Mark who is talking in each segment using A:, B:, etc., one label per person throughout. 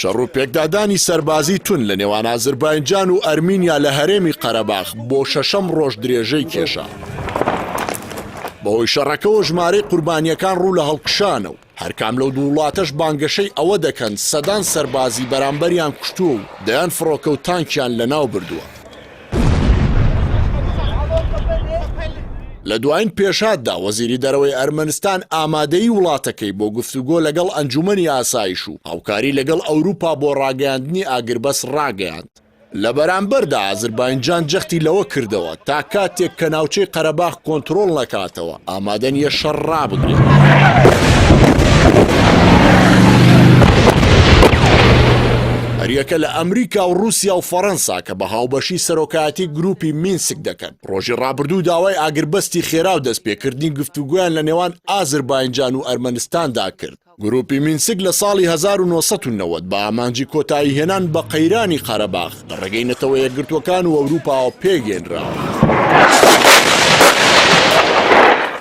A: شەڕ و پێکدادانی سەربازی تون لە نێوان ئازربایجان و ئەرمینیا لە هەرێمی قەرەباخ بۆ شەشەم ڕۆژ درێژەی کێشا. بەهۆی شەڕەکەەوە ژمارەی قوربانیەکان ڕوو لە هەڵکشانە و هەرکام لەو دوو وڵاتەش بانگەشەی ئەوە دەکەن سەدان سەربازی بەرامبەریان کوشتووە و دەیان فڕۆکە و تانکیان لەناو بردووە. لە دوایین پێشاتدا وەزیری دەرەوەی ئەرمەنستان ئامادەی وڵاتەکەی بۆ گفتوگۆ لەگەڵ ئەنجومەنی ئاسایش و هاوکاری لەگەڵ ئەوروپا بۆ ڕاگەیاندنی ئاگربەس ڕاگەیاند. لە بەرامبەردا ئازربایجان جەختی لەوە کردەوە تا کاتێک کە ناوچەی قەرەباخ کۆنتڕۆڵ نەکاتەوە ئامادە نیە شەڕ ڕابگرێت. هەریەکە لە ئەمریکا و رووسیا و فەڕەنسا کە بە هاوبەشی سەرۆکایەتی گروپی مینسک دەکەن ڕۆژی ڕابردوو داوای ئاگربەستی خێرا و دەستپێکردنی گفتوگویان لە نێوان ئازربایجان و ئەرمەنستاندا کرد. گروپی مینسک لە ساڵی 1990 بە ئامانجی کۆتایی هێنان بە قەیرانی قەرەباخ لە ڕێگەی نەتەوە یەکگرتوەکان و ئەوروپاوە پێگەێنراوە.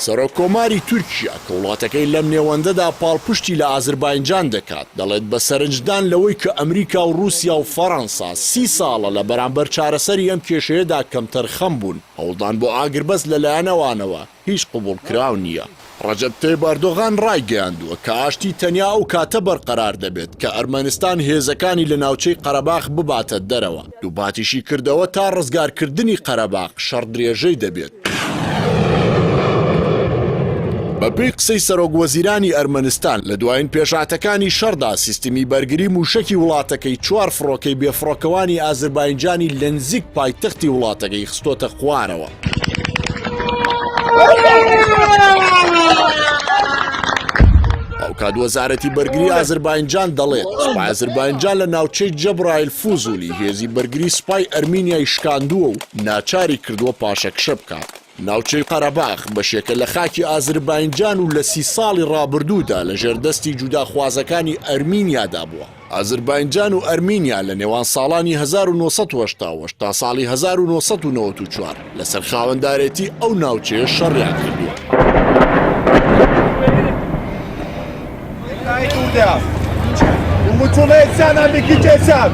A: سەرۆک کۆماری تورکیا کە وڵاتەکەی لەم نێوەندەدا پاڵپشتی لە ئازربایجان دەکات دەڵێت بە سەرنجدان لەوەی کە ئەمریکا و رووسیا و فەڕەنسا 30 ساڵە لە بەرامبەر چارەسەری ئەم کێشەیەدا کەمتەر خەم بوون هەوڵدان بۆ ئاگربەس لەلایەنەوانەوە هیچ قبوڵکراو نییە. ڕەجەب تەیب ئەردۆغان ڕایگەیاندووە کە ئاشتی تەنیا ئەو کاتە بەرقەرار دەبێت کە ئەرمەنستان هێزەکانی لە ناوچەی قەرەباخ بباتە دەرەوە. دووباتیشی کردەوە تا ڕزگارکردنی قەرەباخ شەڕ درێژەی دەبێت. بەپێی قسەی سەرۆکوەزیرانی ئەرمەنستان لە دوایین پێشاتەکانی شەڕدا سیستمی بەرگری موشەکی وڵاتەکەی 4 فڕۆکەی بێفڕۆکەوانی ئازربایجانی لە نزیک پایتەختی وڵاتەکەی خستۆتە خوارەوە. ئەوکات وەزارەتی بەرگری ئازربایجان دەڵێت سوپای ئازربایجان لە ناوچەی جەبرایل فوزولی هێزی بەرگری سوپای ئەرمینیای شکاندووە و ناچاری کردووە پاشەکشە بکات. ناوچەی قەرەباخ بەشێکە لە خاکی ئازربایجان و لە 30 ساڵی ڕابردوودا لە ژێردەستی جوداخوازەکانی ئەرمینیادا بووە. ئازربایجان و ئەرمینیا لە نێوان ساڵانی 1980 تا ساڵی 1994 لەسەر خاوەندارێتی ئەو ناوچەیە شەڕیان کردووە.
B: Umut'unu etsen, ben bir gideceğim.